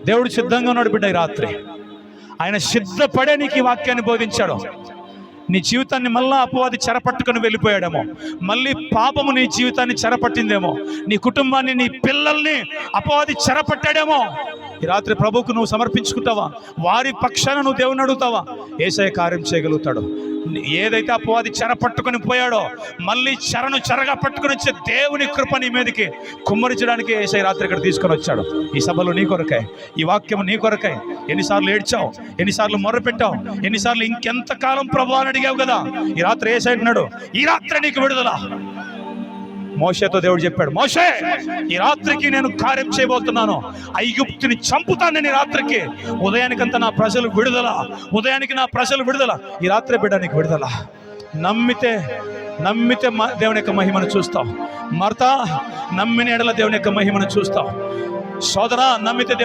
దేవుడు సిద్ధంగా ఉన్నాడు బిడ్డ. ఈ రాత్రి ఆయన సిద్ధపడే నీకు ఈ వాక్యాన్ని బోధించాడు. నీ జీవితాన్ని మళ్ళా అపవాది చెరపట్టుకుని వెళ్ళిపోయాడేమో, మళ్ళీ పాపము నీ జీవితాన్ని చెరపట్టిందేమో, నీ కుటుంబాన్ని, నీ పిల్లల్ని అపవాది చెరపట్టాడేమో. ఈ రాత్రి ప్రభువుకు నువ్వు సమర్పించుకుంటావా? వారి పక్షాన నువ్వు దేవుని అడుగుతావా? యేసయ్య కార్యం చేయగలుగుతాడు. ఏదైతే అపవాది చెర పట్టుకుని పోయాడో మళ్ళీ చెరగా పట్టుకుని వచ్చే దేవుని కృప నీ మీదకి కుమ్మరించడానికి యేసయ్య రాత్రి ఇక్కడ తీసుకొని వచ్చాడు. ఈ సభలో నీ కొరకై, ఈ వాక్యం నీ కొరకై. ఎన్నిసార్లు ఏడ్చావు, ఎన్నిసార్లు మొర్రపెట్టావు, ఎన్నిసార్లు ఇంకెంతకాలం ప్రభువా అని అడిగావు కదా. ఈ రాత్రి యేసయ్య అంటున్నాడు, ఈ రాత్రి నీకు విడుదల. మోషేతో దేవుడు చెప్పాడు, మోషే ఈ రాత్రికి నేను కార్యం చేయబోతున్నాను, ఐగుప్తుని చంపుతాను నేను ఈ రాత్రికి. ఉదయానికంతా నా ప్రజలు విడుదల, ఉదయానికి నా ప్రజలు విడుదల. ఈ రాత్రి బిడ్డ నీకు విడుదల. నమ్మితే దేవుని యొక్క మహిమను చూస్తావు. మార్తా, నమ్మిన ఎడల దేవుని యొక్క మహిమను చూస్తావు. సోదరా, నమ్మితే